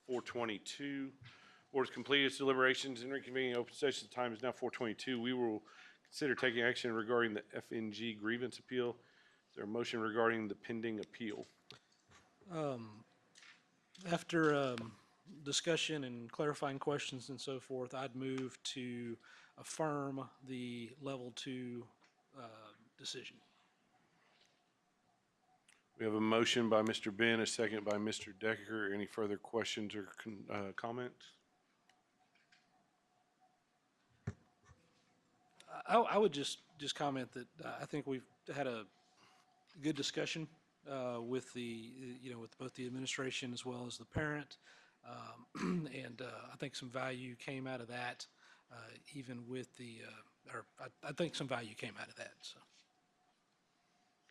4:22. Board has completed its deliberations and reconvening open session. The time is now 4:22. We will consider taking action regarding the FNG grievance appeal. Is there a motion regarding the pending appeal? After discussion and clarifying questions and so forth, I'd move to affirm the level 2 decision. We have a motion by Mr. Ben, a second by Mr. Decker. Any further questions or comments? I would just comment that I think we've had a good discussion with with both the administration as well as the parent. And I think some value came out of that, even with I think some value came out of that, so.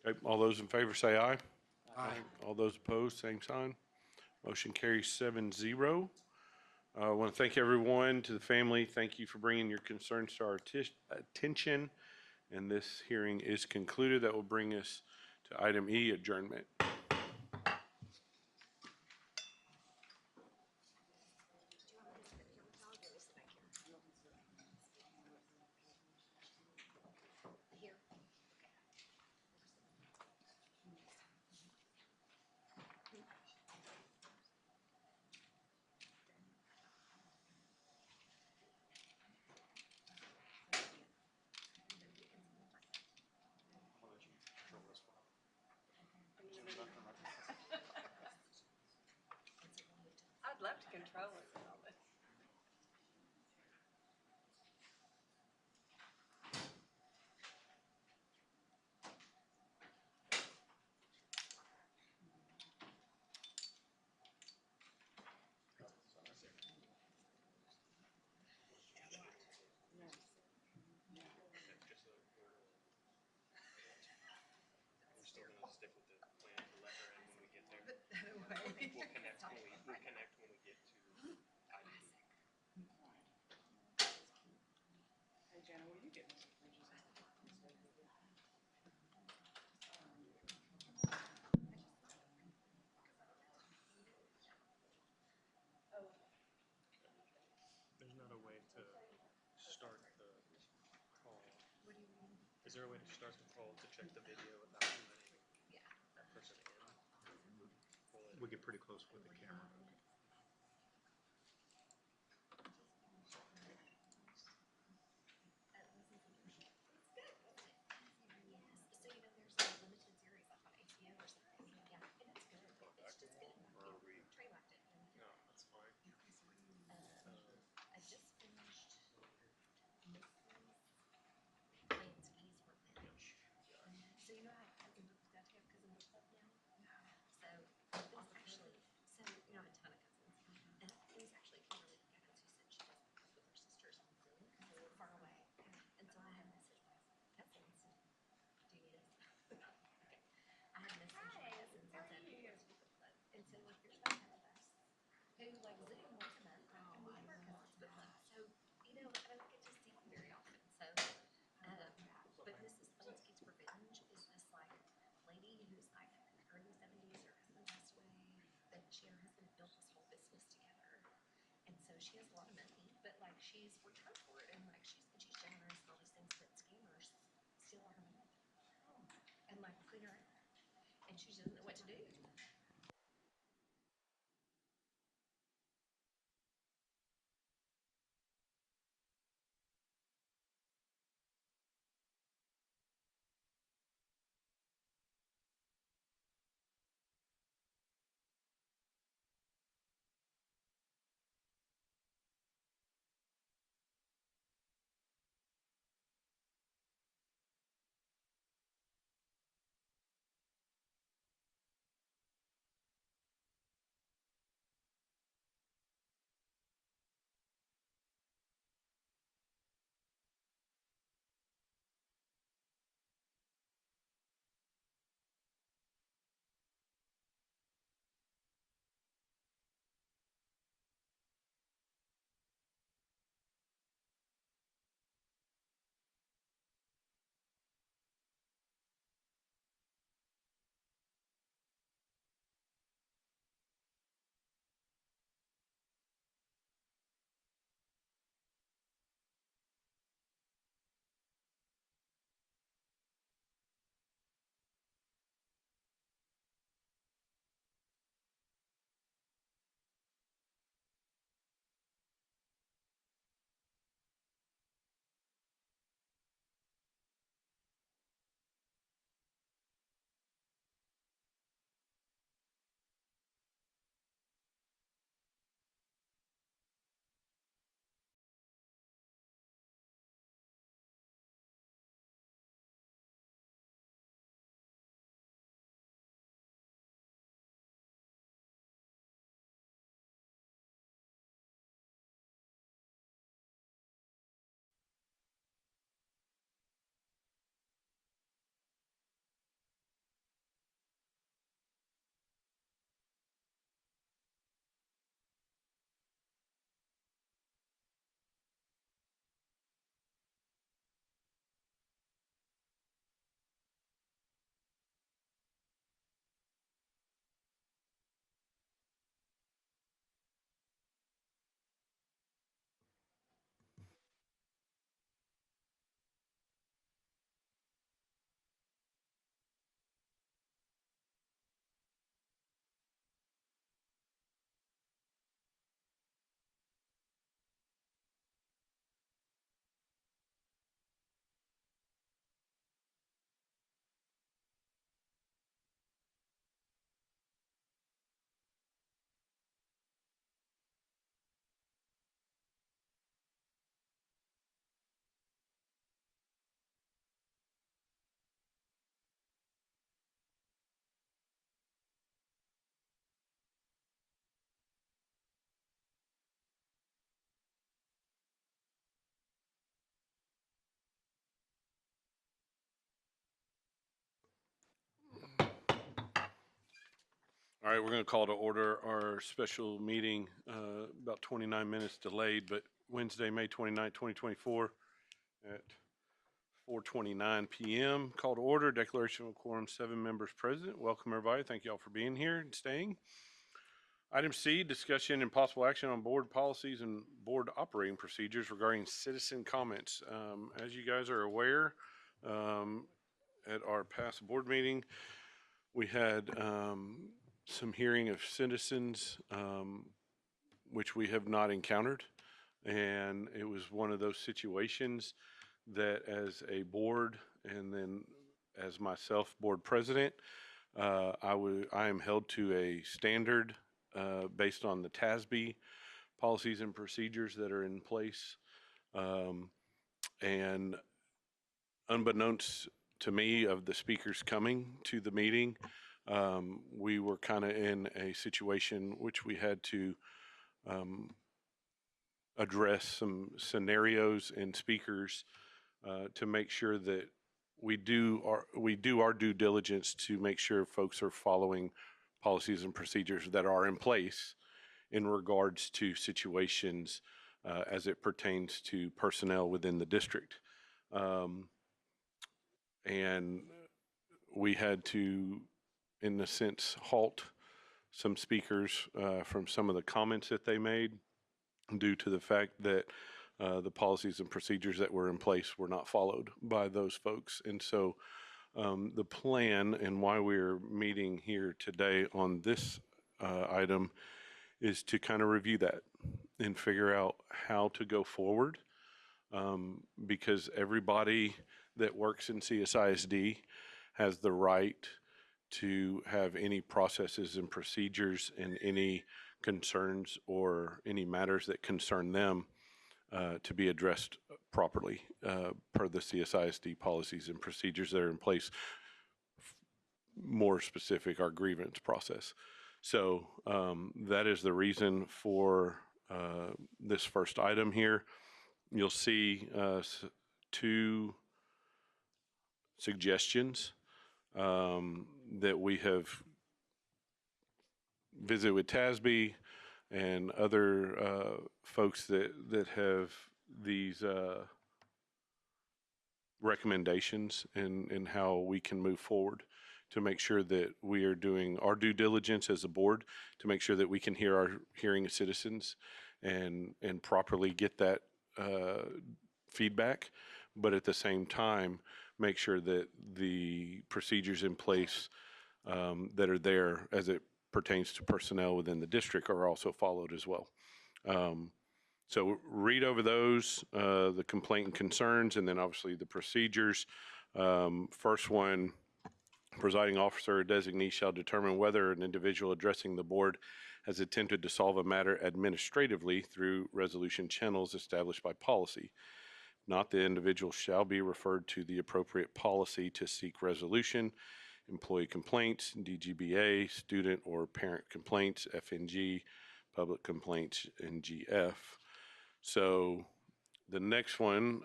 Okay, all those in favor say aye. Aye. All those opposed, same sign. Motion carries 7-0. I want to thank everyone, to the family. Thank you for bringing your concerns to our attention. And this hearing is concluded. That will bring us to item E, adjournment. I'd love to control it. There's not a way to start the call. What do you mean? Is there a way to start the call to check the video without letting that person in? We get pretty close with the camera. No, that's fine. She has a lot of money, but like she's worked hard for it, and like she's generous and all these things, but scammers steal all her money and like clean her out, and she doesn't know what to do. All right, we're going to call to order our special meeting, about 29 minutes delayed, but Wednesday, May 29, 2024 at 4:29 p.m. Call to order, declaration of quorum, 7 members present. Welcome, everybody. Thank you all for being here and staying. Item C, discussion and possible action on board policies and board operating procedures regarding citizen comments. As you guys are aware, at our past board meeting, we had some hearing of citizens, which we have not encountered. And it was one of those situations that as a board and then as myself, board president, I am held to a standard based on the TASB policies and procedures that are in place. And unbeknownst to me of the speakers coming to the meeting, we were kind of in a situation which we had to address some scenarios and speakers to make sure that we do our due diligence to make sure folks are following policies and procedures that are in place in regards to situations as it pertains to personnel within the district. And we had to, in a sense, halt some speakers from some of the comments that they made due to the fact that the policies and procedures that were in place were not followed by those folks. And so the plan and why we're meeting here today on this item is to kind of review that and figure out how to go forward, because everybody that works in CSISD has the right to have any processes and procedures and any concerns or any matters that concern them to be addressed properly per the CSISD policies and procedures that are in place. More specific, our grievance process. So that is the reason for this first item here. You'll see 2 suggestions that we have visited with TASB and other folks that have these recommendations in how we can move forward to make sure that we are doing our due diligence as a board to make sure that we can hear our hearing of citizens and properly get that feedback, but at the same time make sure that the procedures in place that are there as it pertains to personnel within the district are also followed as well. So read over those, the complaint and concerns, and then obviously the procedures. First one, presiding officer or designee shall determine whether an individual addressing the board has attempted to solve a matter administratively through resolution channels established by policy. Not the individual shall be referred to the appropriate policy to seek resolution. Employee complaints, DGBA, student or parent complaints, FNG, public complaints, and GF. So the next one,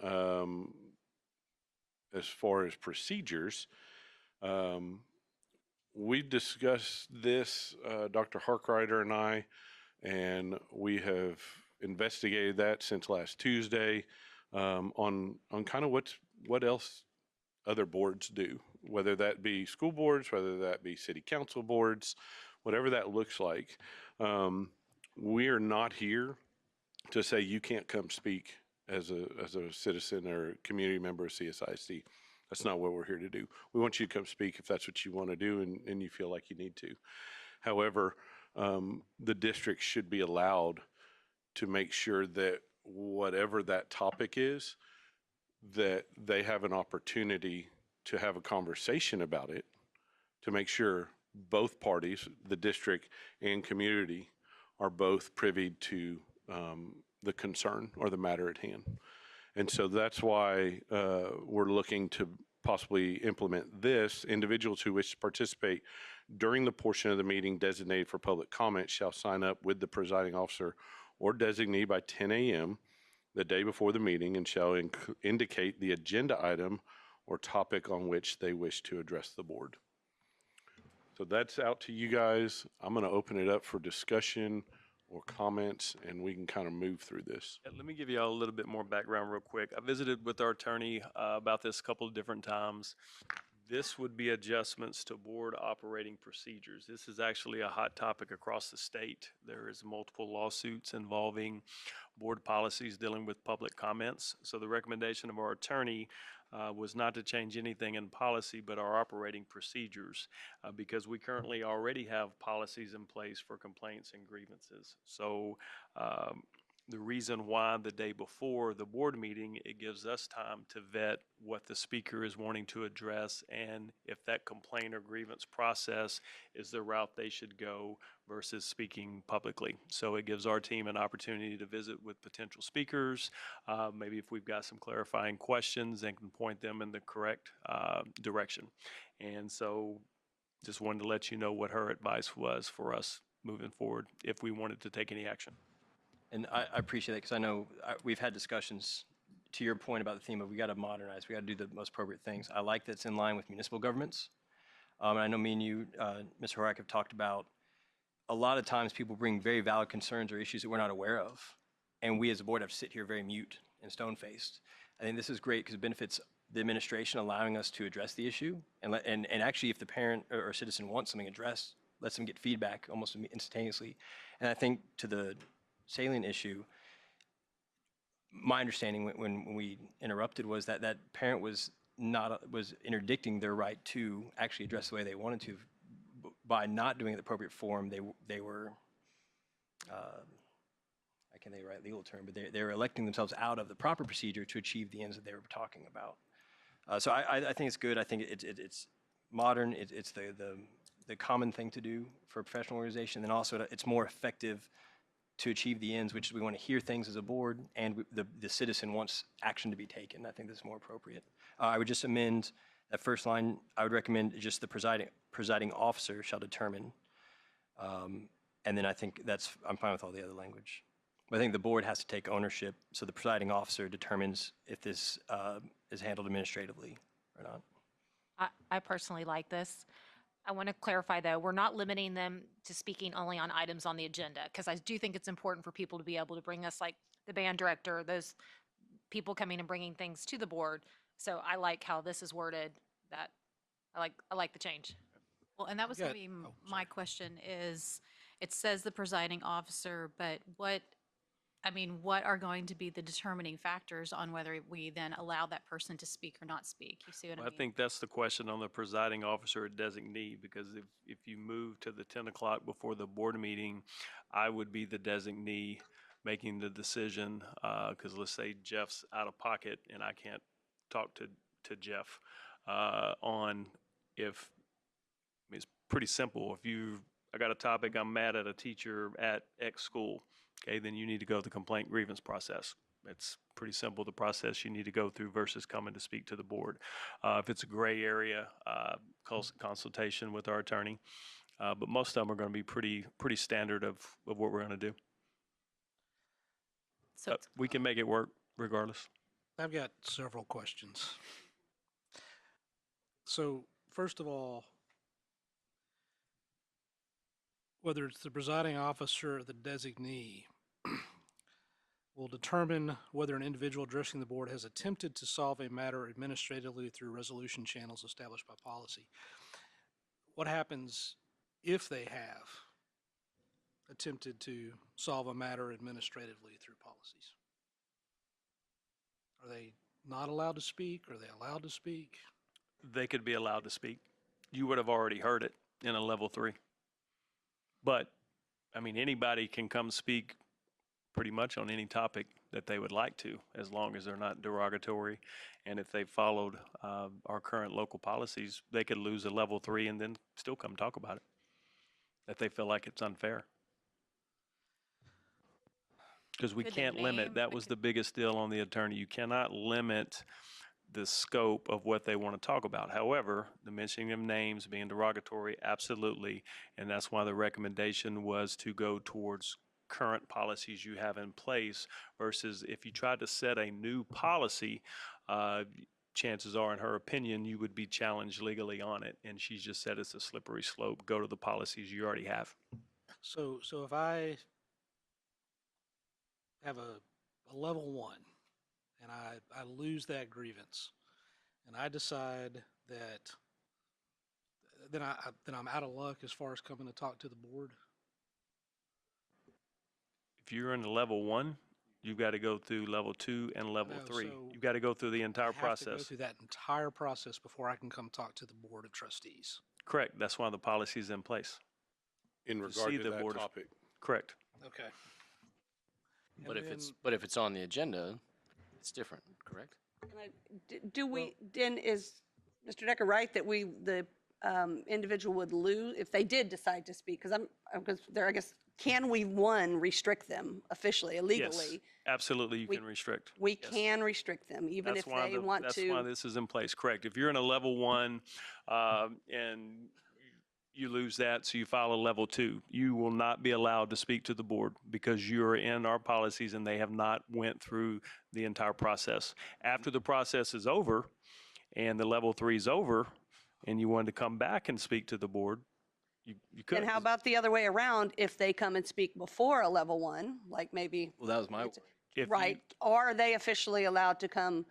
as far as procedures, we discussed this, Dr. Harkrider and I, and we have investigated that since last Tuesday on kind of what else other boards do, whether that be school boards, whether that be city council boards, whatever that looks like. We are not here to say you can't come speak as a citizen or community member of CSISD. That's not what we're here to do. We want you to come speak if that's what you want to do and you feel like you need to. However, the district should be allowed to make sure that whatever that topic is, that they have an opportunity to have a conversation about it to make sure both parties, the district and community, are both privy to the concern or the matter at hand. And so that's why we're looking to possibly implement this. Individuals who wish to participate during the portion of the meeting designated for public comment shall sign up with the presiding officer or designee by 10 a.m. the day before the meeting and shall indicate the agenda item or topic on which they wish to address the board. So that's out to you guys. I'm going to open it up for discussion or comments, and we can kind of move through this. Let me give you all a little bit more background real quick. I visited with our attorney about this a couple of different times. This would be adjustments to board operating procedures. This is actually a hot topic across the state. There is multiple lawsuits involving board policies dealing with public comments. So the recommendation of our attorney was not to change anything in policy, but our operating procedures, because we currently already have policies in place for complaints and grievances. So the reason why the day before the board meeting, it gives us time to vet what the speaker is wanting to address and if that complaint or grievance process is the route they should go versus speaking publicly. So it gives our team an opportunity to visit with potential speakers, maybe if we've got some clarifying questions and can point them in the correct direction. And so just wanted to let you know what her advice was for us moving forward if we wanted to take any action. And I appreciate that because I know we've had discussions to your point about the theme of we got to modernize, we got to do the most appropriate things. I like that it's in line with municipal governments. And I know me and you, Mr. Horak, have talked about a lot of times people bring very valid concerns or issues that we're not aware of. And we as a board have to sit here very mute and stone-faced. I think this is great because it benefits the administration allowing us to address the issue. And actually, if the parent or citizen wants something addressed, lets them get feedback almost instantaneously. And I think to the salient issue, my understanding when we interrupted was that that parent was interdicting their right to actually address the way they wanted to by not doing it the appropriate form. They were I can't think of the right legal term, but they were electing themselves out of the proper procedure to achieve the ends that they were talking about. So I think it's good. I think it's modern. It's the common thing to do for a professional organization, and also it's more effective to achieve the ends, which is we want to hear things as a board, and the citizen wants action to be taken. I think this is more appropriate. I would just amend that first line. I would recommend just the presiding officer shall determine, and then I think I'm fine with all the other language. But I think the board has to take ownership, so the presiding officer determines if this is handled administratively or not. I personally like this. I want to clarify, though, we're not limiting them to speaking only on items on the agenda, because I do think it's important for people to be able to bring us, like the band director, those people coming and bringing things to the board. So I like how this is worded. That I like the change. Well, and that was going to Good. be Oh, my question is, it says the presiding officer, but what are going to be the determining factors on whether we then allow that person to speak or not speak? You see what I I mean? think that's the question on the presiding officer or designee, because if you move to the 10 o'clock before the board meeting, I would be the designee making the decision, because let's say Jeff's out of pocket and I can't talk to Jeff on if, I mean, it's pretty simple. I got a topic, I'm mad at a teacher at X school, okay, then you need to go to the complaint grievance process. It's pretty simple, the process you need to go through versus coming to speak to the board. If it's a gray area, consultation with our attorney. But most of them are going to be pretty standard of what we're going to do. So We can make it work regardless. I've got several questions. So first of all, whether it's the presiding officer or the designee, will determine whether an individual addressing the board has attempted to solve a matter administratively through resolution channels established by policy. What happens if they have attempted to solve a matter administratively through policies? Are they not allowed to speak? Are they allowed to speak? They could be allowed to speak. You would have already heard it in a level 3. But, I mean, anybody can come speak pretty much on any topic that they would like to, as long as they're not derogatory. And if they followed our current local policies, they could lose a level 3 and then still come talk about it, if they feel like it's unfair. Because we Could they can't limit, name- that was the biggest deal on the attorney. You cannot limit the scope of what they want to talk about. However, the mentioning of names being derogatory, absolutely. And that's why the recommendation was to go towards current policies you have in place versus if you try to set a new policy, chances are, in her opinion, you would be challenged legally on it. And she's just said it's a slippery slope. Go to the policies you already have. So if I have a level 1 and I lose that grievance and I decide that then I'm out of luck as far as coming to talk to the board. If you're in the level 1, you've got to go through level 2 and level know, 3. so You've got to go through the entire I have to go process. through that entire process before I can come talk to the board of trustees. Correct. That's why the policy is in place. In To regard see to the that Board of- topic. Correct. Okay. But And if it's on the agenda, it's different, correct? Do we, then is Mr. Decker right that the individual would lose if they did decide to speak? Because there, I guess, can we, one, restrict them officially, Yes, illegally? absolutely, you We- can restrict. We Yes. can restrict them, even if they want That's why to. this is in place, correct. If you're in a level 1 and you lose that, so you file a level 2, you will not be allowed to speak to the board because you're in our policies and they have not went through the entire process. After the process is over and the level 3 is over and you wanted to come back and speak to the board, you could. And how about the other way around, if they come and speak before a level 1, like maybe, Well, that was my, If you- right? Are they officially allowed to come,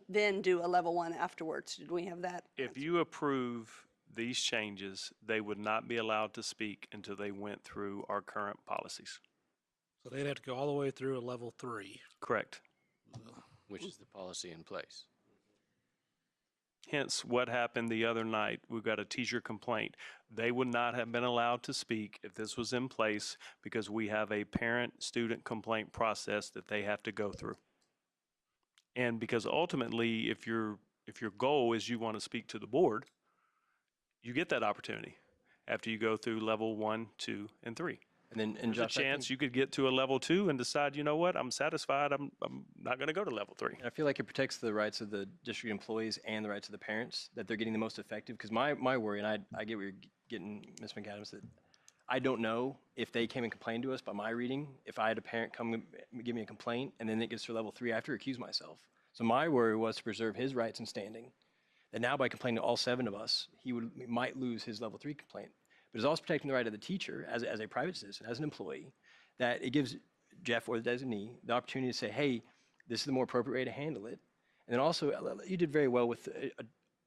then do a level 1 afterwards? Did we have that? If you approve these changes, they would not be allowed to speak until they went through our current policies. So they'd have to go all the way through a level 3. Correct. Which is the policy in place. Hence, what happened the other night, we've got a teacher complaint. They would not have been allowed to speak if this was in place because we have a parent-student complaint process that they have to go through. And because ultimately, if your goal is you want to speak to the board, you get that opportunity after you go through level 1, 2, and 3. and then, and There's a Josh, I chance think- you could get to a level 2 and decide, you know what, I'm satisfied, I'm not going to go to level 3. And I feel like it protects the rights of the district employees and the rights of the parents, that they're getting the most effective. Because my worry, and I get where you're getting, Ms. McAdams, that I don't know if they came and complained to us by my reading, if I had a parent come and give me a complaint, and then it gets to level 3, I have to recuse myself. So my worry was to preserve his rights and standing. That now by complaining to all 7 of us, he might lose his level 3 complaint. But it's also protecting the right of the teacher as a private citizen, as an employee, that it gives Jeff or the designee the opportunity to say, hey, this is the more appropriate way to handle it. And then also, you did very well with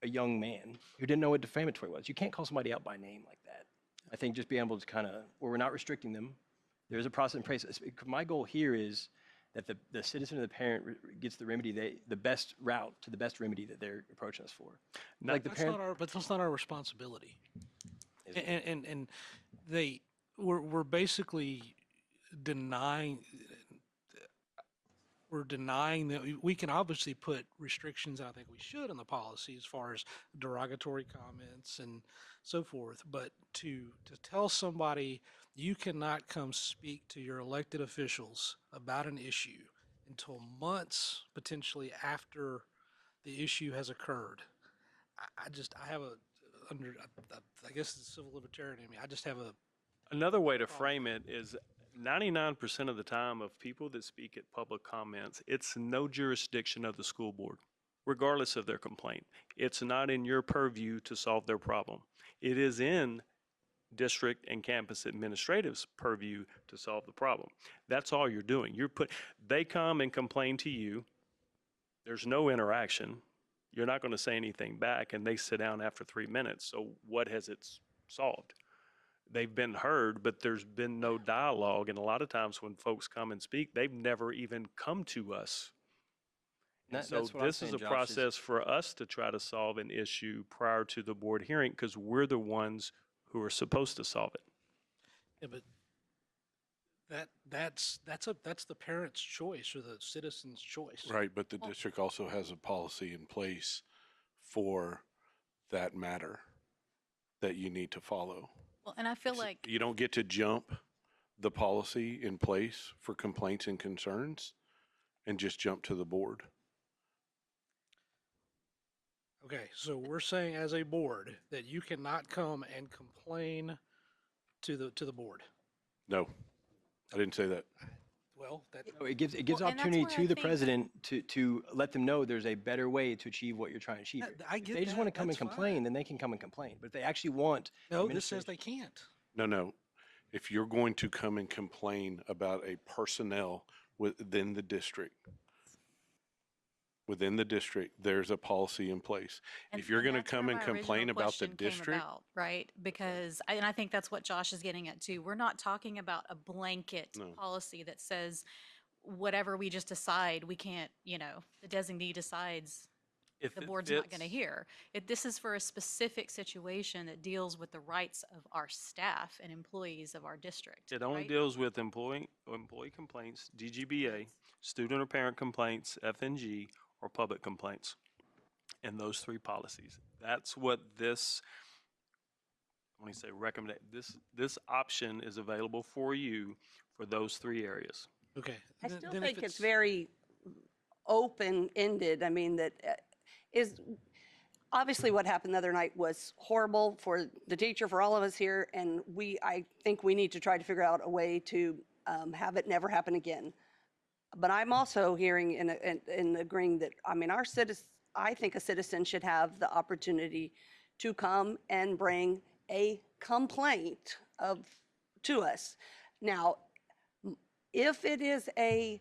a young man who didn't know what defamatory was. You can't call somebody out by name like that. I think just being able to kind of, where we're not restricting them, there's a process in place. My goal here is that the citizen or the parent gets the remedy, the best route to the best remedy that they're approaching us for. Like the parent, But that's not our responsibility. And we're basically denying that we can obviously put restrictions, and I think we should, in the policy as far as derogatory comments and so forth. But to tell somebody you cannot come speak to your elected officials about an issue until months potentially after the issue has occurred, I have a I guess it's civil libertarian in me. I just have a Another way to frame it is 99% of the time of people that speak at public comments, it's no jurisdiction of the school board, regardless of their complaint. It's not in your purview to solve their problem. It is in district and campus administrative's purview to solve the problem. That's all you're doing. They come and complain to you. There's no interaction. You're not going to say anything back, and they sit down after 3 minutes. So what has it solved? They've been heard, but there's been no dialogue. And a lot of times when folks come and speak, they've never even come to us. And so that's what I'm this is saying, a Josh, process for us to try to solve an issue prior to the board hearing because we're the ones who are supposed to solve it. yeah, but that's the parent's choice or the citizen's choice. Right, but the district also has a policy in place for that matter that you need to follow. Well, and I feel like, You don't get to jump the policy in place for complaints and concerns and just jump to the board. Okay, so we're saying as a board that you cannot come and complain to the board. No, I didn't say that. Well, that, It gives Well, and that's opportunity where I to the think- president to let them know there's a better way to achieve what you're trying to achieve. That- here. I If get they just want to that, come and that's fine. complain, then they can come and complain. But if they actually want no, this says they administration- can't. No. If you're going to come and complain about a personnel within the district, there's a policy in place. If you're going to that's where come and my complain original about the question came district, about, right? Because, and I think that's what Josh is getting at too. We're not talking about a blanket No. policy that says whatever we just decide, we can't, the designee decides If the it board's not going to fits- hear. This is for a specific situation that deals with the rights of our staff and employees of our district. It only right? deals with employee complaints, DGBA, student or parent complaints, FNG, or public complaints. And those three policies. That's what this, when you say recommend, this option is available for you for those three areas. Okay. I then- still then if think it's very open-ended. I mean, that is, obviously what happened the other night was horrible for the teacher, for all of us here, and I think we need to try to figure out a way to have it never happen again. But I'm also hearing and agreeing that, I mean, I think a citizen should have the opportunity to come and bring a complaint to us. Now, if it is a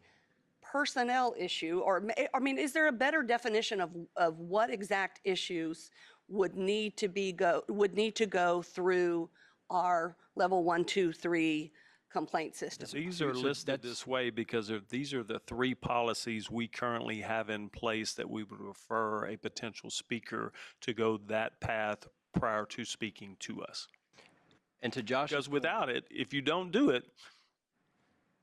personnel issue, or, I mean, is there a better definition of what exact issues would need to go through our level 1, 2, 3 complaint system? These are So listed that's- this way because these are the three policies we currently have in place that we would refer a potential speaker to go that path prior to speaking to us. And to Josh's Because point- without it, if you don't do it,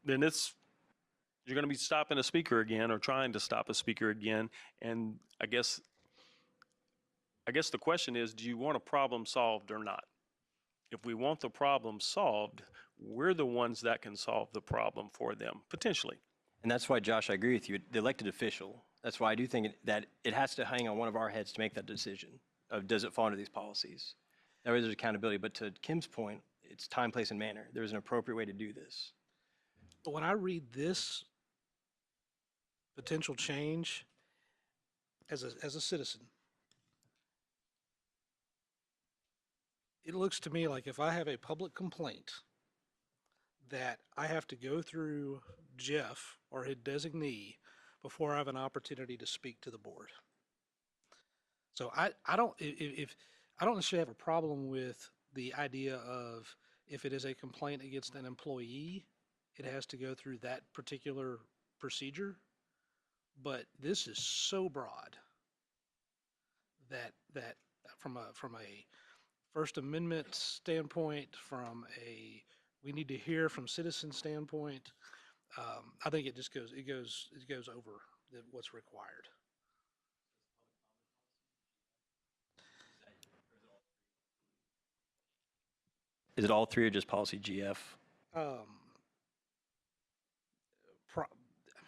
then you're going to be stopping a speaker again or trying to stop a speaker again. And I guess the question is, do you want a problem solved or not? If we want the problem solved, we're the ones that can solve the problem for them, potentially. And that's why, Josh, I agree with you. The elected official, that's why I do think that it has to hang on one of our heads to make that decision of does it fall under these policies. That way there's accountability. But to Kim's point, it's time, place, and manner. There's an appropriate way to do this. But when I read this potential change as a citizen, it looks to me like if I have a public complaint that I have to go through Jeff or his designee before I have an opportunity to speak to the board. So I don't, if I don't necessarily have a problem with the idea of if it is a complaint against an employee, it has to go through that particular procedure. But this is so broad that from a First Amendment standpoint, from a we need to hear from citizen standpoint, I think it just goes over what's required. Is it all three or just policy GF? I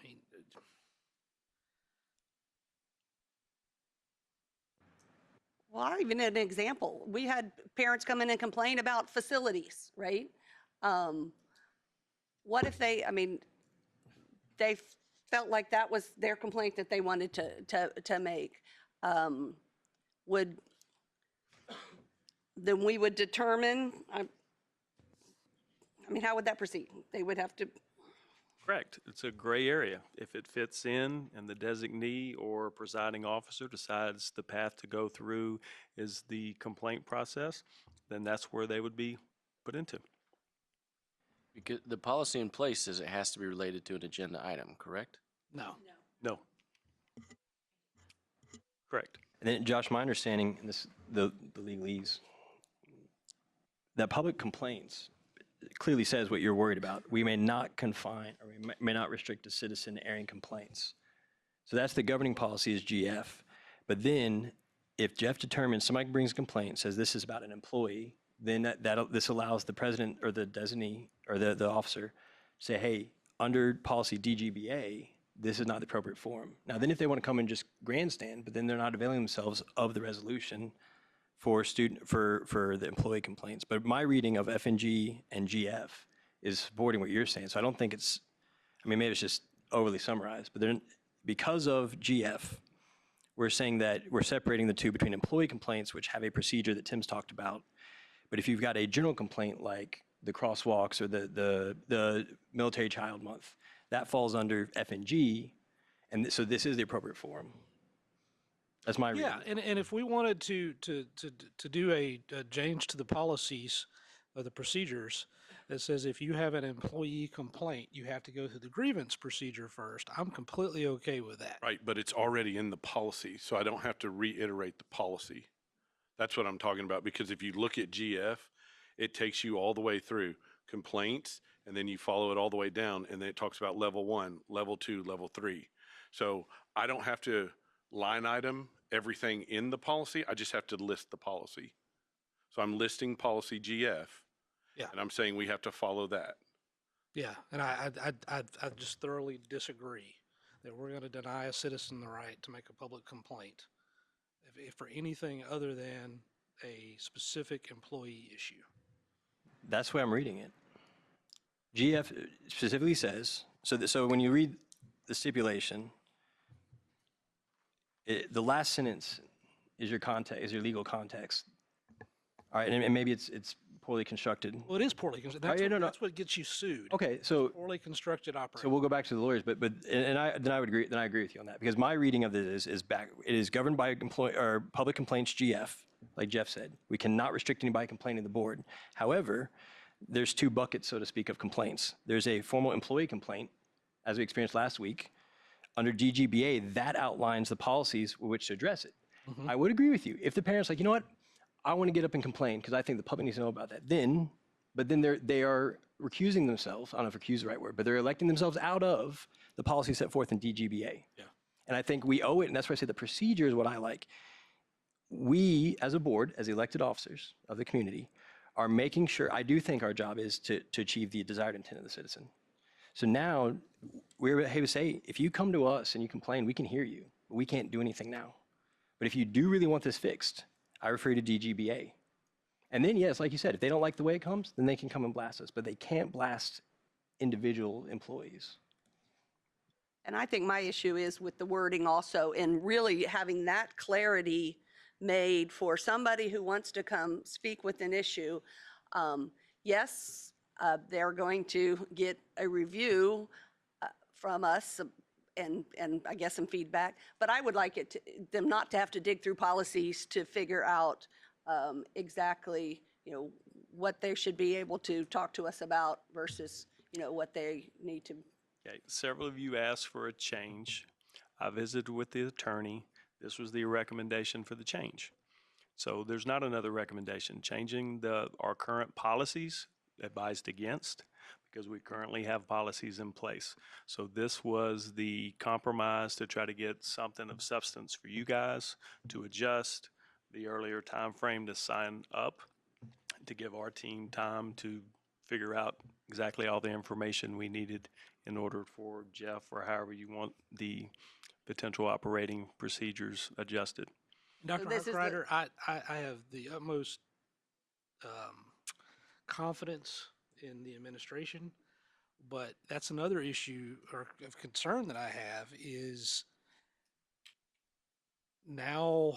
mean, Well, I'll even an example. We had parents come in and complain about facilities, right? What if they felt like that was their complaint that they wanted to make? Then we would determine, I mean, how would that proceed? They would have to, Correct. It's a gray area. If it fits in and the designee or presiding officer decides the path to go through is the complaint process, then that's where they would be put into. Because the policy in place says it has to be related to an agenda item, correct? no. No. Correct. And then, Josh, my understanding, and this the legalese, that public complaints clearly says what you're worried about. We may not confine or we may not restrict a citizen airing complaints. So that's the governing policy is GF. But then if Jeff determines somebody brings a complaint, says this is about an employee, then this allows the president or the designee or the officer say, hey, under policy DGBA, this is not the appropriate forum. Now, then if they want to come and just grandstand, but then they're not availing themselves of the resolution for the employee complaints. But my reading of FNG and GF is supporting what you're saying. So I don't think I mean, maybe it's just overly summarized, but then because of GF, we're saying that we're separating the two between employee complaints, which have a procedure that Tim's talked about. But if you've got a general complaint like the crosswalks or the military child month, that falls under F and G, and so this is the appropriate forum. That's my reading. Yeah, and if we wanted to do a change to the policies or the procedures that says if you have an employee complaint, you have to go through the grievance procedure first, I'm completely okay with that. Right, but it's already in the policy, so I don't have to reiterate the policy. That's what I'm talking about, because if you look at GF, it takes you all the way through complaints, and then you follow it all the way down, and then it talks about level 1, level 2, level 3. So I don't have to line item everything in the policy, I just have to list the policy. So I'm listing policy GF, Yeah. and I'm saying we have to follow that. Yeah, and I just thoroughly disagree that we're going to deny a citizen the right to make a public complaint if for anything other than a specific employee issue. That's the way I'm reading it. GF specifically says, so when you read the stipulation, the last sentence is your context, is your legal context. All right, and maybe it's poorly constructed. Well, it is poorly constructed. That's, that's what gets you sued. Okay, so Poorly constructed so operation. we'll go back to the lawyers, but I would agree. Then I agree with you on that, because my reading of this is back. It is governed by public complaints GF, like Jeff said. We cannot restrict anybody complaining to the board. However, there's two buckets, so to speak, of complaints. There's a formal employee complaint, as we experienced last week. Under DGBA, that outlines the policies with which to address it. I would agree with you. If the parent's like, you know what, I want to get up and complain because I think the public needs to know about that, but then they are recusing themselves, I don't know if recuse is the right word, but they're electing themselves out of the policy set forth in DGBA. Yeah. And I think we owe it, and that's why I say the procedure is what I like. We, as a board, as elected officers of the community, are making sure, I do think our job is to achieve the desired intent of the citizen. So now, we're able to say, if you come to us and you complain, we can hear you, but we can't do anything now. But if you do really want this fixed, I refer you to DGBA. And then, yes, like you said, if they don't like the way it comes, then they can come and blast us, but they can't blast individual employees. And I think my issue is with the wording also, and really having that clarity made for somebody who wants to come speak with an issue. Yes, they're going to get a review from us and I guess some feedback, but I would like them not to have to dig through policies to figure out exactly, what they should be able to talk to us about versus, what they need to. Okay, several of you asked for a change. I visited with the attorney. This was the recommendation for the change. So there's not another recommendation. Changing our current policies advised against, because we currently have policies in place. So this was the compromise to try to get something of substance for you guys to adjust the earlier time frame to sign up, to give our team time to figure out exactly all the information we needed in order for Jeff, or however you want the potential operating procedures adjusted. Dr. this is Harkrider, I have the utmost confidence in the administration, but that's another issue or of concern that I have is now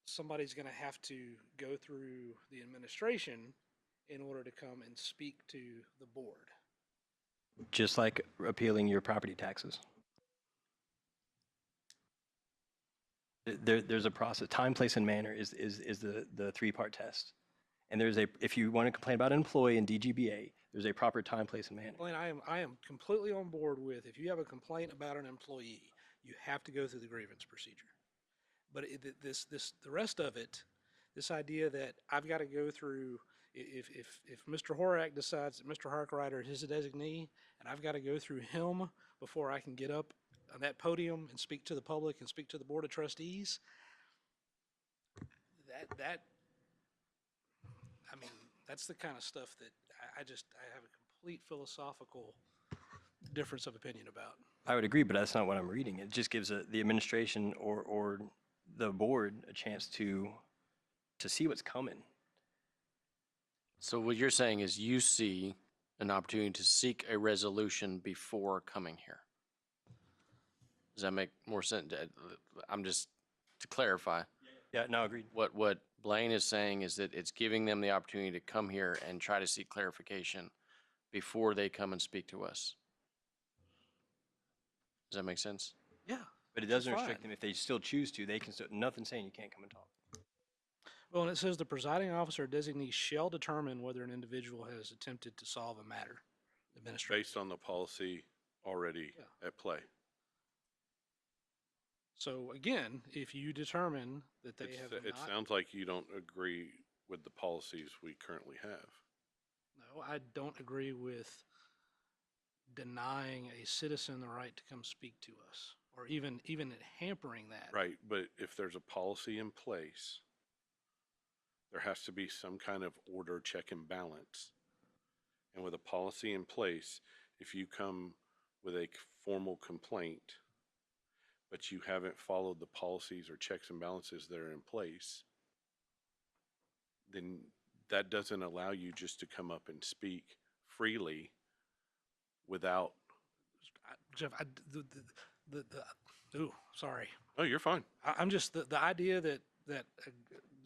somebody's going to have to go through the administration in order to come and speak to the board. Just like appealing your property taxes. There's a process. Time, place, and manner is the three-part test. And if you want to complain about an employee in DGBA, there's a proper time, place, and manner. I am completely on board with, if you have a complaint about an employee, you have to go through the grievance procedure. But the rest of it, this idea that I've got to go through, if Mr. Horak decides that Mr. Harkrider is his designee, and I've got to go through him before I can get up on that podium and speak to the public and speak to the Board of Trustees, that's the kind of stuff that I have a complete philosophical difference of opinion about. I would agree, but that's not what I'm reading. It just gives the administration or the board a chance to see what's coming. So what you're saying is you see an opportunity to seek a resolution before coming here. Does that make more sense? I'm just, to clarify, Yeah, no, agreed. what Blaine is saying is that it's giving them the opportunity to come here and try to seek clarification before they come and speak to us. Does that make sense? Yeah. But it doesn't Fine. restrict them. If they still choose to, they can still, nothing's saying you can't come and talk. Well, and it says the presiding officer or designee shall determine whether an individual has attempted to solve a matter. Administrative. Based on the policy already Yeah. at play. So again, if you determine that they It's- have It not, sounds like you don't agree with the policies we currently have. no, I don't agree with denying a citizen the right to come speak to us, or even hampering that. Right, but if there's a policy in place, there has to be some kind of order, check, and balance. And with a policy in place, if you come with a formal complaint, but you haven't followed the policies or checks and balances that are in place, then that doesn't allow you just to come up and speak freely without. Jeff, ooh, sorry. Oh, you're fine. I'm just, the idea that a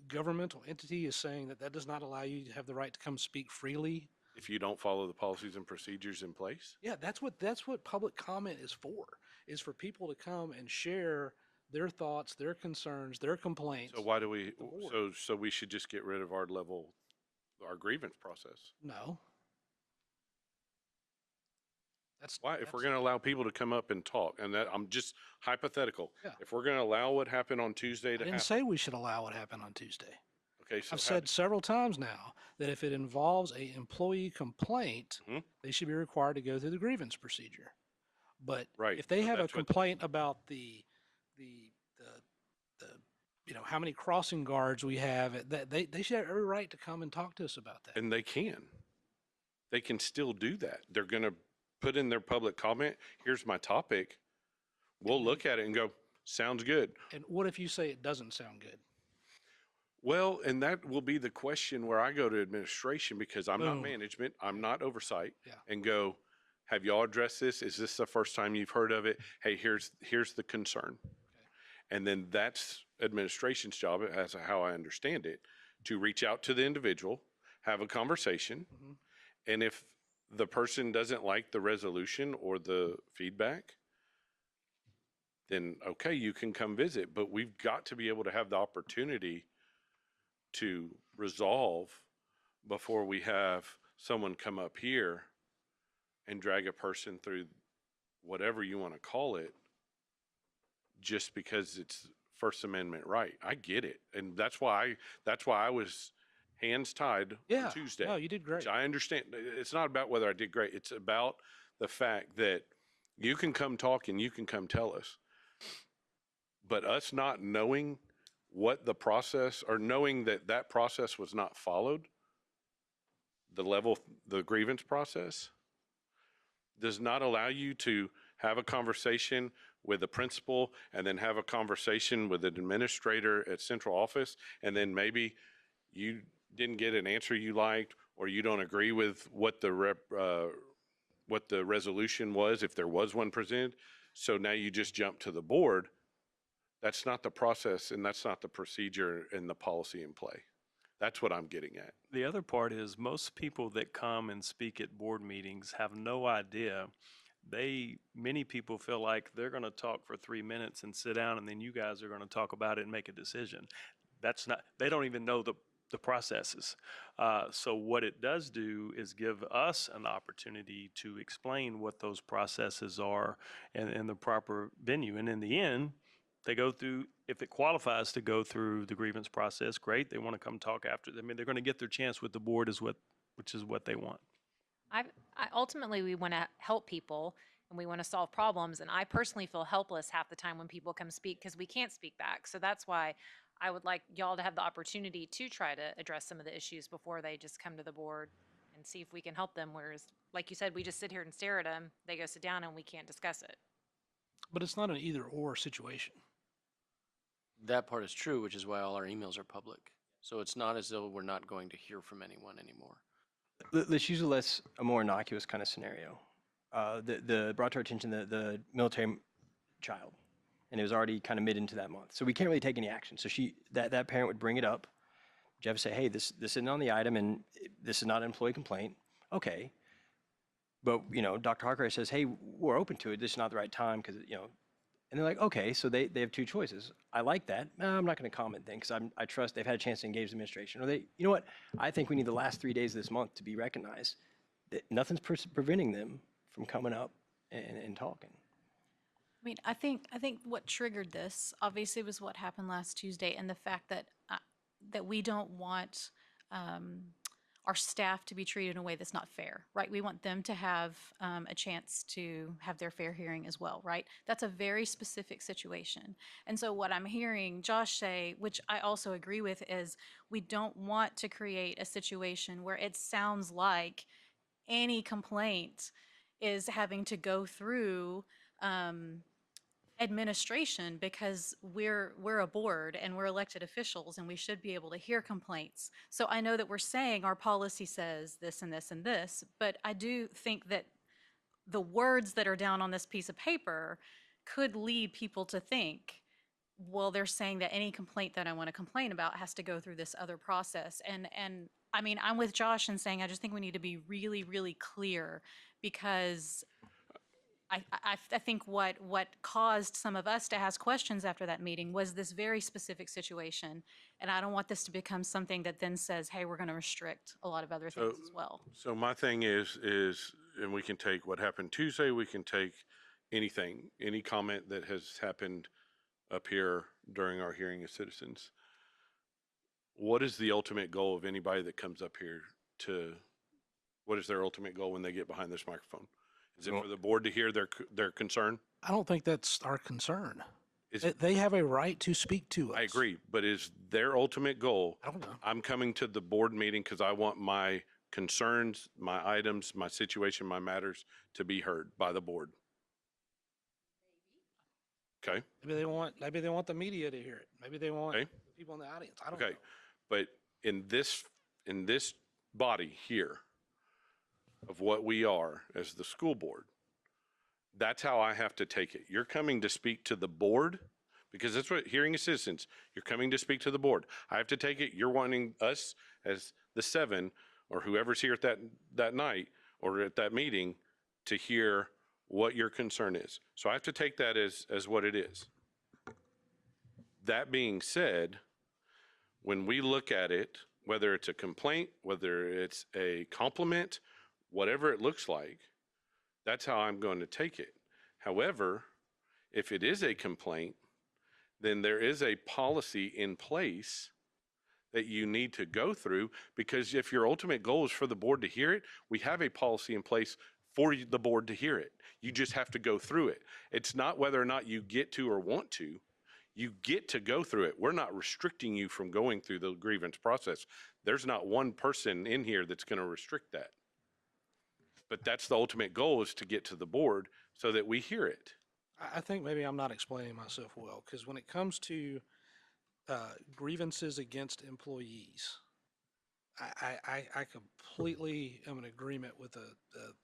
governmental entity is saying that that does not allow you to have the right to come speak freely. If you don't follow the policies and procedures in place. Yeah, that's what public comment is for people to come and share their thoughts, their concerns, their complaints. So why do we, the board. so we should just get rid of our grievance process? No. Why? If we're going to allow people to come up and talk, and that, I'm just hypothetical. Yeah. If we're going to allow what happened on Tuesday I to didn't happen. say we should allow what happened on Tuesday. Okay, so I've said several times now that if it involves a employee complaint, Mhm. they should be required to go through the grievance procedure. But Right, if they but have a that's what- complaint about the how many crossing guards we have, that they should have every right to come and talk to us about that. And they can still do that. They're going to put in their public comment. Here's my topic. We'll look at it and go, sounds good. And what if you say it doesn't sound good? Well, and that will be the question where I go to administration, because I'm not Boom. management, I'm not oversight, Yeah. and go, have y'all addressed this? Is this the first time you've heard of it? Hey, here's the concern. And then that's administration's job, as how I understand it, to reach out to the individual, have a conversation. Mhm. And if the person doesn't like the resolution or the feedback, then okay, you can come visit. But we've got to be able to have the opportunity to resolve before we have someone come up here and drag a person through whatever you want to call it, just because it's First Amendment right. I get it. And that's why I was hands tied Yeah. on Tuesday. No, you did great. Which I understand. It's not about whether I did great. It's about the fact that you can come talk and you can come tell us. But us not knowing what the process, or knowing that that process was not followed, the grievance process, does not allow you to have a conversation with a principal and then have a conversation with an administrator at central office, and then maybe you didn't get an answer you liked, or you don't agree with what the resolution was, if there was one presented. So now you just jump to the board. That's not the process, and that's not the procedure and the policy in play. That's what I'm getting at. The other part is most people that come and speak at board meetings have no idea. Many people feel like they're going to talk for 3 minutes and sit down, and then you guys are going to talk about it and make a decision. That's not, they don't even know the processes. So what it does do is give us an opportunity to explain what those processes are and the proper venue. And in the end, they go through, if it qualifies to go through the grievance process, great. They want to come talk after. I mean, they're going to get their chance with the board, which is what they want. Ultimately, we want to help people and we want to solve problems. And I personally feel helpless half the time when people come speak because we can't speak back. So that's why I would like y'all to have the opportunity to try to address some of the issues before they just come to the board and see if we can help them. Whereas, like you said, we just sit here and stare at them. They go sit down and we can't discuss it. But it's not an either or situation. That part is true, which is why all our emails are public. So it's not as though we're not going to hear from anyone anymore. Let's use a more innocuous kind of scenario. The brought to our attention the military child, and it was already kind of mid into that month. So we can't really take any action. So that parent would bring it up. Jeff would say, hey, this isn't on the item, and this is not an employee complaint. Okay. But, Dr. Harker says, hey, we're open to it. This is not the right time because, and they're like, okay, so they have two choices. I like that. No, I'm not going to comment then because I trust they've had a chance to engage the administration. Or you know what? I think we need the last 3 days of this month to be recognized. That nothing's preventing them from coming up and talking. I mean, I think what triggered this obviously was what happened last Tuesday, and the fact that that we don't want our staff to be treated in a way that's not fair, right? We want them to have a chance to have their fair hearing as well, right? That's a very specific situation. And so what I'm hearing Josh say, which I also agree with, is we don't want to create a situation where it sounds like any complaint is having to go through administration, because we're a board and we're elected officials and we should be able to hear complaints. So I know that we're saying our policy says this and this and this, but I do think that the words that are down on this piece of paper could lead people to think, well, they're saying that any complaint that I want to complain about has to go through this other process. And I mean, I'm with Josh in saying I just think we need to be really, really clear, because I think what caused some of us to ask questions after that meeting was this very specific situation. And I don't want this to become something that then says, hey, we're going to restrict a lot of other things as well. So my thing is, and we can take what happened Tuesday, we can take anything, any comment that has happened up here during our hearing of citizens. What is the ultimate goal of anybody that comes up here what is their ultimate goal when they get behind this microphone? Is it for the board to hear their concern? I don't think that's our concern. Is They have a right to speak to us. I agree, but is their ultimate goal, I don't know. I'm coming to the board meeting because I want my concerns, my items, my situation, my matters to be heard by the board? Okay, Maybe they want the media to hear it. Maybe they want Okay. people in the audience. I don't okay. know. But in this body here of what we are as the school board, that's how I have to take it. You're coming to speak to the board, because that's what hearing of citizens, you're coming to speak to the board. I have to take it, you're wanting us as the 7 or whoever's here at that night or at that meeting to hear what your concern is. So I have to take that as what it is. That being said, when we look at it, whether it's a complaint, whether it's a compliment, whatever it looks like, that's how I'm going to take it. However, if it is a complaint, then there is a policy in place that you need to go through, because if your ultimate goal is for the board to hear it, we have a policy in place for the board to hear it. You just have to go through it. It's not whether or not you get to or want to. You get to go through it. We're not restricting you from going through the grievance process. There's not one person in here that's going to restrict that. But that's the ultimate goal, is to get to the board so that we hear it. I think maybe I'm not explaining myself well, because when it comes to grievances against employees, I completely am in agreement with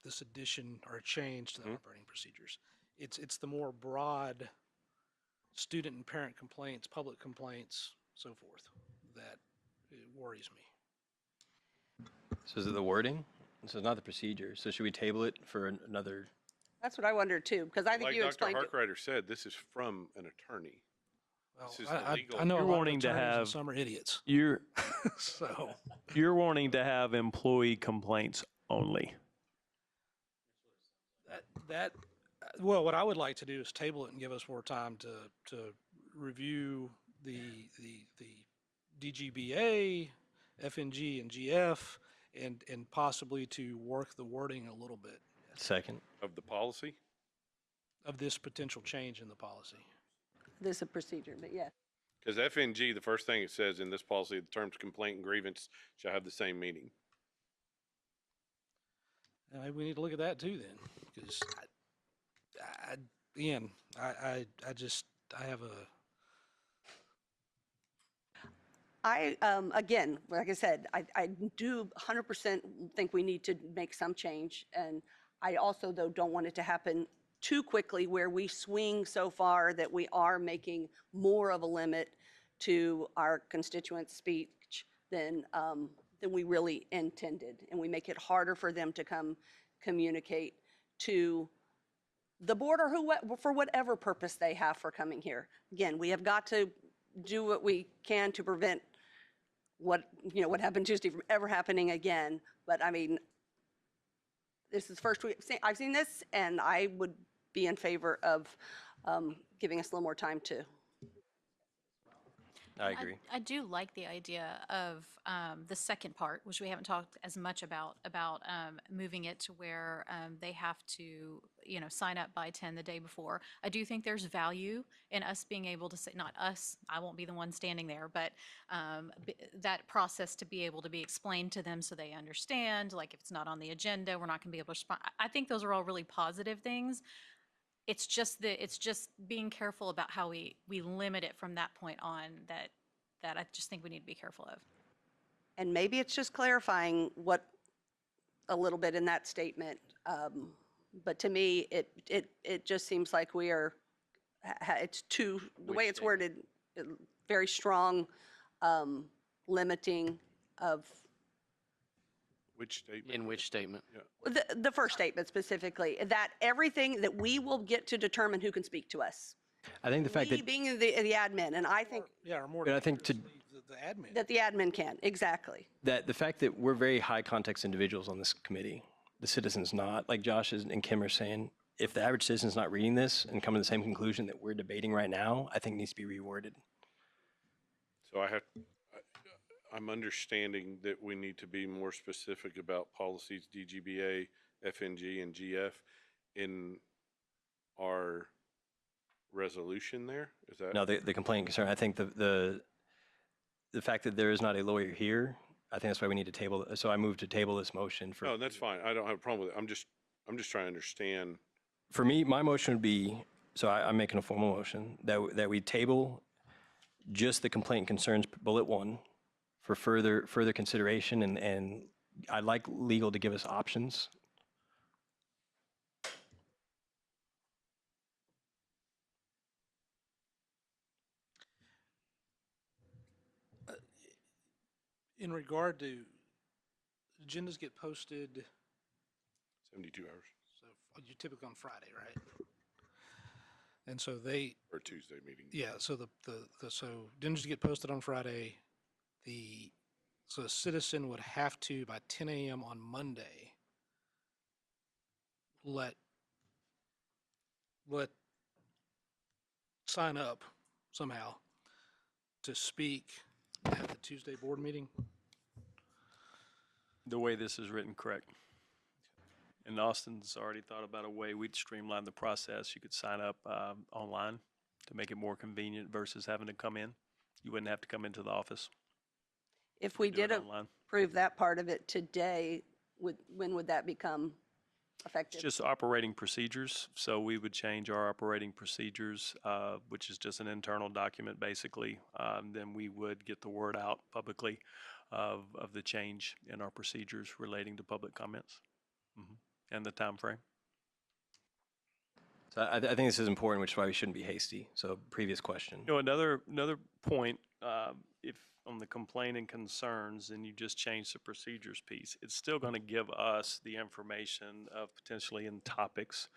this addition or change to the operating procedures. It's the more broad student and parent complaints, public complaints, so forth, that it worries me. So is it the wording? So it's not the procedure. So should we table it for another? That's what I wondered too, because I think Like you Dr. explained it. Harkrider said, this is from an attorney. Well, This is the legal- I know a You're lot of wanting to attorneys and have- some are idiots. So You're wanting to have employee complaints only. well, what I would like to do is table it and give us more time to review the DGBA, FNG, and GF, and possibly to work the wording a little bit Second. Of the policy? of this potential change in the policy. This is a procedure, but yes. Because FNG, the first thing it says in this policy, the terms complaint and grievance shall have the same meaning. Maybe we need to look at that too then, because I have a. again, like I said, I do 100% think we need to make some change. And I also, though, don't want it to happen too quickly where we swing so far that we are making more of a limit to our constituents' speech than we really intended. And we make it harder for them to come communicate to the board or for whatever purpose they have for coming here. Again, we have got to do what we can to prevent what happened Tuesday from ever happening again. But I mean, this is the first I've seen this, and I would be in favor of giving us a little more time to. I agree. I do like the idea of the second part, which we haven't talked as much about moving it to where they have to, sign up by 10 the day before. I do think there's value in us being able to say, not us, I won't be the one standing there, but that process to be able to be explained to them so they understand, like if it's not on the agenda, we're not going to be able to respond. I think those are all really positive things. It's just being careful about how we limit it from that point on that I just think we need to be careful of. And maybe it's just clarifying what a little bit in that statement. But to me, it just seems like we are, it's too, the way it's worded, very strong limiting of. Which statement? In which statement? Yeah. The first statement specifically, that everything that we will get to determine who can speak to us. I think the fact We that, being the admin, and I think Yeah, or more. But I think to- The admin. that the admin can, exactly. the fact that we're very high context individuals on this committee, the citizen's not, like Josh and Kim are saying, if the average citizen's not reading this and coming to the same conclusion that we're debating right now, I think it needs to be reworded. So I'm understanding that we need to be more specific about policies DGBA, FNG, and GF in our resolution there? Is that? No, the complaint concern, I think the fact that there is not a lawyer here, I think that's why we need to table, so I move to table this motion for. No, that's fine. I don't have a problem with it. I'm just trying to understand. For me, my motion would be, so I'm making a formal motion, that we table just the complaint concerns bullet 1 for further consideration, and I'd like legal to give us options. In regard to, agendas get posted, 72 hours so you typically on Friday, right? And so they, or Tuesday meeting. yeah, so so agendas get posted on Friday. So a citizen would have to, by 10 a.m. on Monday, sign up somehow to speak at the Tuesday board meeting. The way this is written, correct. And Austin's already thought about a way we'd streamline the process. You could sign up online to make it more convenient versus having to come in. You wouldn't have to come into the office. If we Do it did online. approve that part of it today, when would that become effective? It's just operating procedures. So we would change our operating procedures, which is just an internal document, basically. Then we would get the word out publicly of the change in our procedures relating to public comments and the time frame. So I think this is important, which is why we shouldn't be hasty. So previous question. You know, another point, if on the complaint and concerns, and you just change the procedures piece, it's still going to give us the information of potentially in topics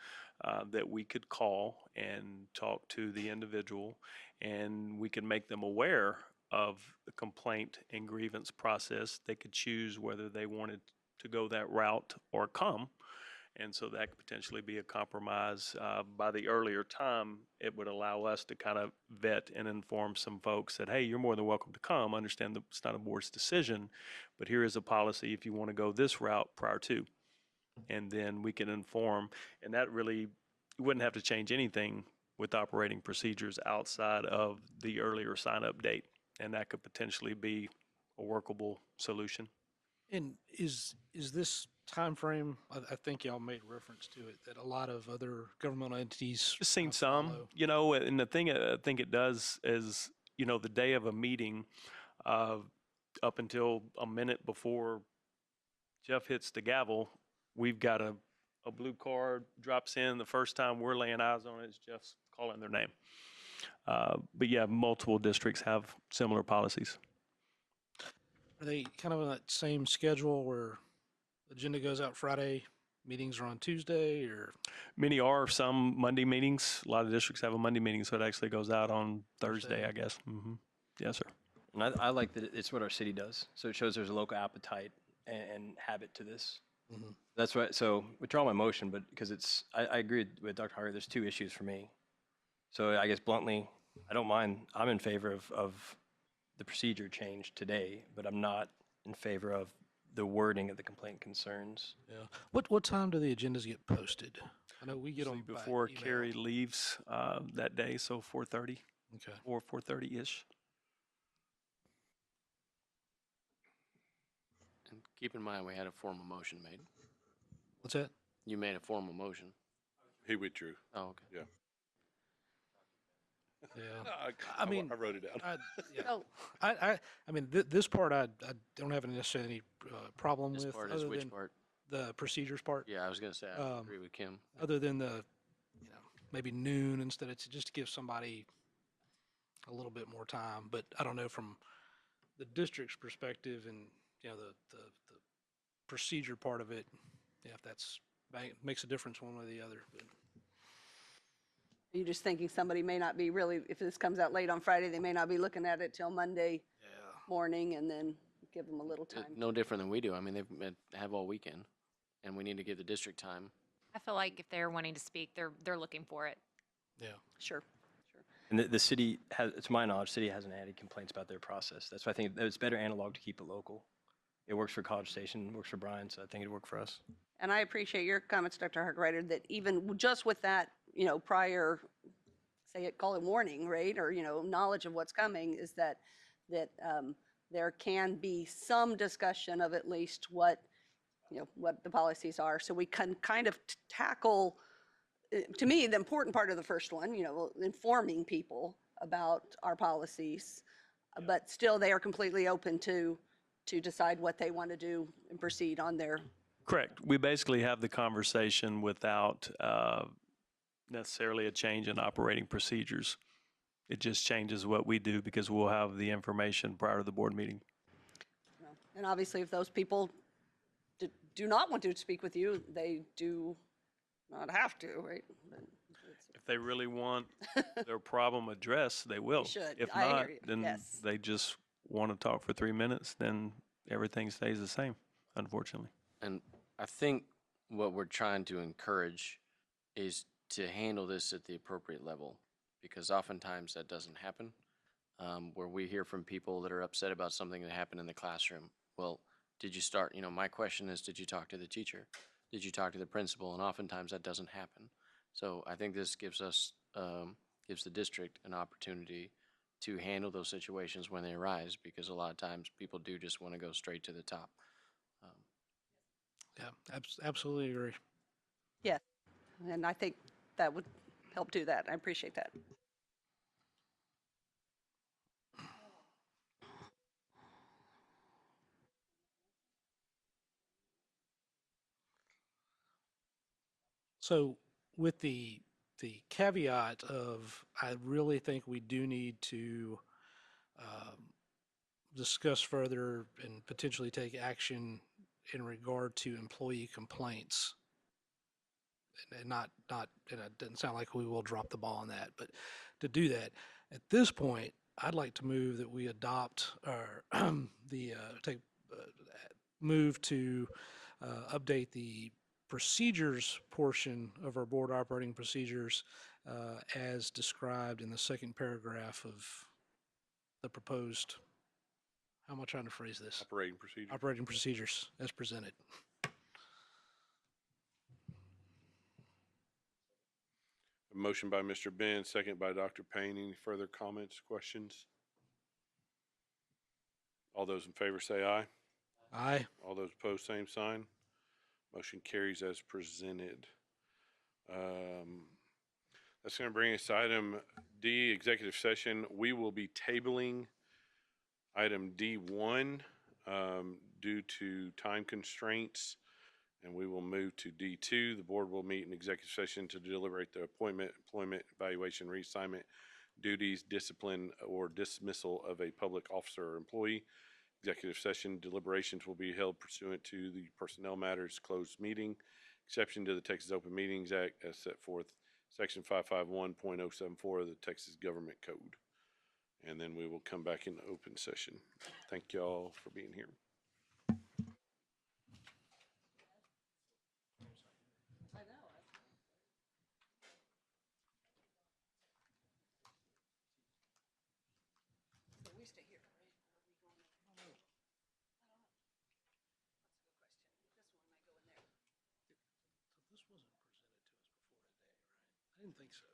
that we could call and talk to the individual, and we can make them aware of the complaint and grievance process. They could choose whether they wanted to go that route or come. And so that could potentially be a compromise. By the earlier time, it would allow us to kind of vet and inform some folks that, hey, you're more than welcome to come. Understand that it's not a board's decision, but here is a policy if you want to go this route prior to. And then we can inform, and that really, you wouldn't have to change anything with operating procedures outside of the earlier sign-up date. And that could potentially be a workable solution. And is this timeframe, I think y'all made reference to it, that a lot of other governmental entities. Just seen kind of some, follow. you know, and the thing I think it does is, you know, the day of a meeting, Up until a minute before Jeff hits the gavel, we've got a blue card drops in. The first time we're laying eyes on it is Jeff's calling their name. But yeah, multiple districts have similar policies. Are they kind of on that same schedule where agenda goes out Friday, meetings are on Tuesday, or? Many are, some Monday meetings. A lot of districts have a Monday meeting, so it actually goes out on Thursday, I guess. Yes, sir. And I like that it's what our city does. So it shows there's a local appetite and habit to this. Mhm. That's why, so withdraw my motion, but because I agree with Dr. Harger, there's two issues for me. So I guess bluntly, I don't mind, I'm in favor of the procedure change today, but I'm not in favor of the wording of the complaint concerns. Yeah. What time do the agendas get posted? I know we get Usually them by before email. Carrie leaves that day, so 4:30 Okay. or 4:30-ish. And keep in mind, we had a formal motion made. What's that? You made a formal motion. He withdrew. Oh, okay. Yeah. Yeah. I mean, I wrote it down. Yeah. Oh, I mean, this part I don't have necessarily any problem This with, part is other which than part? the procedures part. Yeah, I was gonna say, I Um, agree with Kim. Other than the, maybe noon instead of, just to give somebody a little bit more time. But I don't know from the district's perspective and, the procedure part of it, if that's, makes a difference one way or the other. But are you just thinking somebody may not be really, if this comes out late on Friday, they may not be looking at it till Monday morning, and then give them a little time. No different than we do. I mean, have all weekend, and we need to give the district time. I feel like if they're wanting to speak, they're looking for it. Yeah. Sure. And the city has, to my knowledge, city hasn't had any complaints about their process. That's why I think it's better analog to keep it local. It works for College Station, works for Bryan, so I think it'd work for us. And I appreciate your comments, Dr. Hargreiter, that even just with that, prior, call it warning, right? Or, knowledge of what's coming, is that there can be some discussion of at least what the policies are. So we can kind of tackle, to me, the important part of the first one, informing people about our policies, but still they are completely open to decide what they want to do and proceed on their. Correct. We basically have the conversation without necessarily a change in operating procedures. It just changes what we do because we'll have the information prior to the board meeting. And obviously, if those people do not want to speak with you, they do not have to, right? But If they really want their problem addressed, they will. should. If I hear not, you. then Yes. they just want to talk for 3 minutes, then everything stays the same, unfortunately. And I think what we're trying to encourage is to handle this at the appropriate level, because oftentimes that doesn't happen. Where we hear from people that are upset about something that happened in the classroom. Well, did you start, my question is, did you talk to the teacher? Did you talk to the principal? And oftentimes that doesn't happen. So I think this gives us, gives the district an opportunity to handle those situations when they arise, because a lot of times people do just want to go straight to the top. Yeah, absolutely agree. Yes, and I think that would help do that. I appreciate that. So with the caveat of, I really think we do need to discuss further and potentially take action in regard to employee complaints. And not, and it doesn't sound like we will drop the ball on that, but to do that, at this point, I'd like to move that we adopt or move to update the procedures portion of our board operating procedures as described in the second paragraph of the proposed, how am I trying to phrase this? Operating procedure. Operating procedures as presented. A motion by Mr. Ben, second by Dr. Payne. Any further comments, questions? All those in favor say aye. Aye. All those opposed, same sign. Motion carries as presented. That's going to bring us to item D, executive session. We will be tabling Item D1, due to time constraints, and we will move to D2. The board will meet in executive session to deliberate the appointment, employment, evaluation, reassignment, duties, discipline, or dismissal of a public officer or employee. Executive session deliberations will be held pursuant to the personnel matters closed meeting, exception to the Texas Open Meetings Act as set forth section 551.074 of the Texas Government Code. And then we will come back into open session. Thank y'all for being here. This wasn't presented to us before today, right? I didn't think so.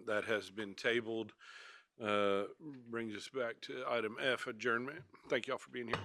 That has been tabled. Brings us back to item F, adjournment. Thank you all for being here.